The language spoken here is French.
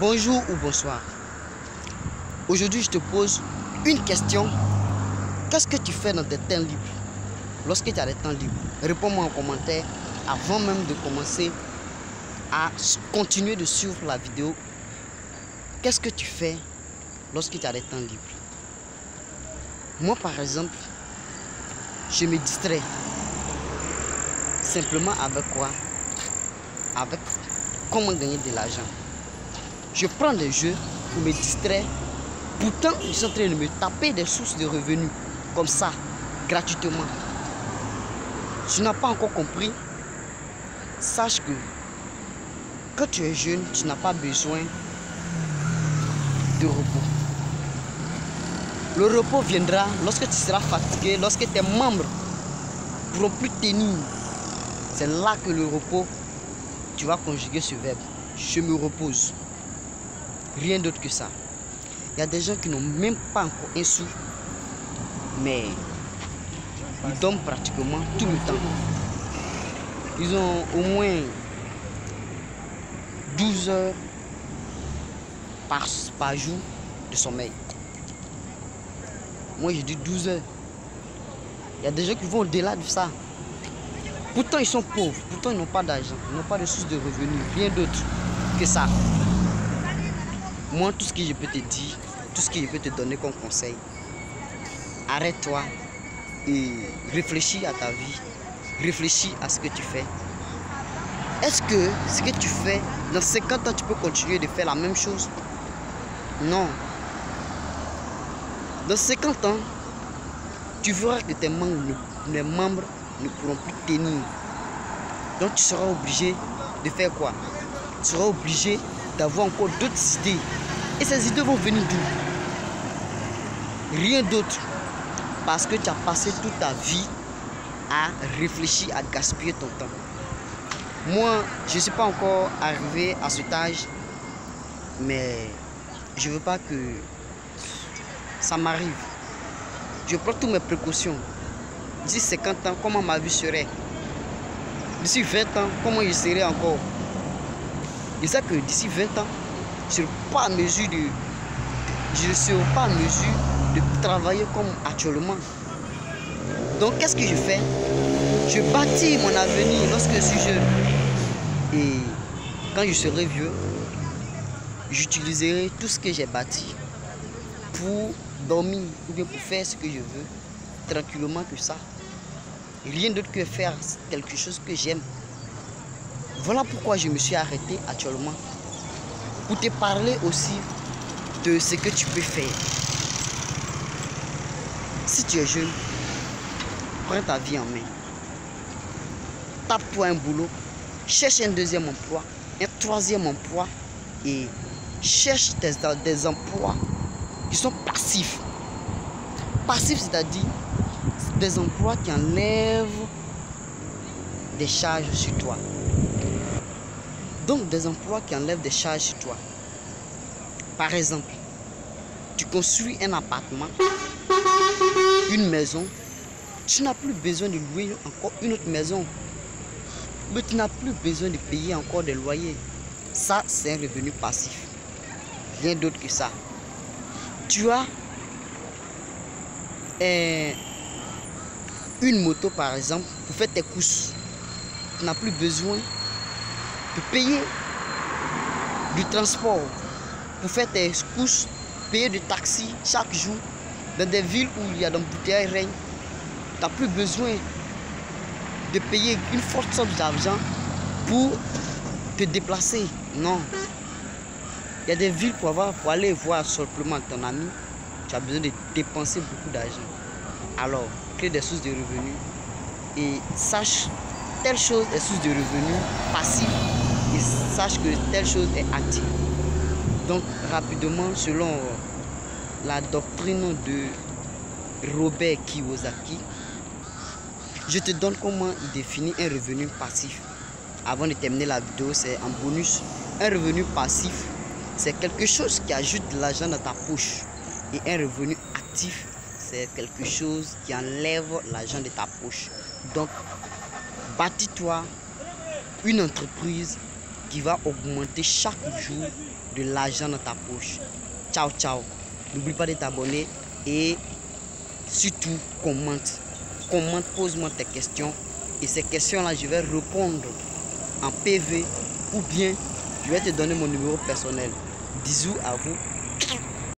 Bonjour ou bonsoir. Aujourd'hui, je te pose une question. Qu'est-ce que tu fais dans tes temps libres? Lorsque tu as des temps libres, réponds-moi en commentaire avant même de commencer à continuer de suivre la vidéo. Qu'est-ce que tu fais lorsque tu as des temps libres? Moi, par exemple, je me distrais. Simplement avec quoi? Avec comment gagner de l'argent. Je prends des jeux pour me distraire. Pourtant, je suis en train de me taper des sources de revenus. Comme ça, gratuitement. Tu n'as pas encore compris? Sache que quand tu es jeune, tu n'as pas besoin de repos. Le repos viendra lorsque tu seras fatigué, lorsque tes membres ne pourront plus tenir. C'est là que le repos, tu vas conjuguer ce verbe. Je me repose. Rien d'autre que ça. Il y a des gens qui n'ont même pas encore un sou, mais ils dorment pratiquement tout le temps. Ils ont au moins 12 heures par jour de sommeil. Moi, je dis 12 heures. Il y a des gens qui vont au-delà de ça. Pourtant, ils sont pauvres. Pourtant, ils n'ont pas d'argent. Ils n'ont pas de source de revenus. Rien d'autre que ça. Moi, tout ce que je peux te dire, tout ce que je peux te donner comme conseil, arrête-toi et réfléchis à ta vie. Réfléchis à ce que tu fais. Est-ce que ce que tu fais, dans 50 ans, tu peux continuer de faire la même chose? Non. Dans 50 ans, tu verras que tes membres ne pourront plus tenir. Donc tu seras obligé de faire quoi? Tu seras obligé d'avoir encore d'autres idées. Et ces idées vont venir d'où? Rien d'autre. Parce que tu as passé toute ta vie à réfléchir, à gaspiller ton temps. Moi, je ne suis pas encore arrivé à cet âge, mais je ne veux pas que ça m'arrive. Je prends toutes mes précautions. D'ici 50 ans, comment ma vie serait? D'ici 20 ans, comment je serai encore? Je sais que d'ici 20 ans, je ne serai pas en mesure de travailler comme actuellement. Donc, qu'est-ce que je fais? Je bâtis mon avenir lorsque je suis jeune. Et quand je serai vieux, j'utiliserai tout ce que j'ai bâti pour dormir ou bien pour faire ce que je veux, tranquillement que ça. Rien d'autre que faire quelque chose que j'aime. Voilà pourquoi je me suis arrêté actuellement. Pour te parler aussi de ce que tu peux faire. Si tu es jeune, prends ta vie en main. Tape-toi un boulot. Cherche un deuxième emploi, un troisième emploi et cherche des emplois qui sont passifs. Passifs, c'est-à-dire des emplois qui enlèvent des charges sur toi. Donc des emplois qui enlèvent des charges sur toi. Par exemple, tu construis un appartement, une maison, tu n'as plus besoin de louer encore une autre maison. Mais tu n'as plus besoin de payer encore des loyers. Ça, c'est un revenu passif. Rien d'autre que ça. Tu as une moto, par exemple, pour faire tes courses. Tu n'as plus besoin de payer du transport pour faire tes courses, payer de taxi chaque jour dans des villes où il y a d'embouteillages règne. Tu n'as plus besoin de payer une forte somme d'argent pour te déplacer. Non. Il y a des villes pour aller voir simplement ton ami, tu as besoin de dépenser beaucoup d'argent. Alors, crée des sources de revenus et sache telle chose est source de revenus passifs et sache que telle chose est active. Donc, rapidement, selon la doctrine de Robert Kiyosaki, je te donne comment définir un revenu passif. Avant de terminer la vidéo, c'est en bonus. Un revenu passif, c'est quelque chose qui ajoute de l'argent dans ta poche. Et un revenu actif, c'est quelque chose qui enlève l'argent de ta poche. Donc, bâtis-toi une entreprise qui va augmenter chaque jour de l'argent dans ta poche. Ciao, ciao. N'oublie pas de t'abonner et surtout commente. Commente, pose-moi tes questions. Et ces questions-là, je vais répondre en PV ou bien je vais te donner mon numéro personnel. Bisous à vous.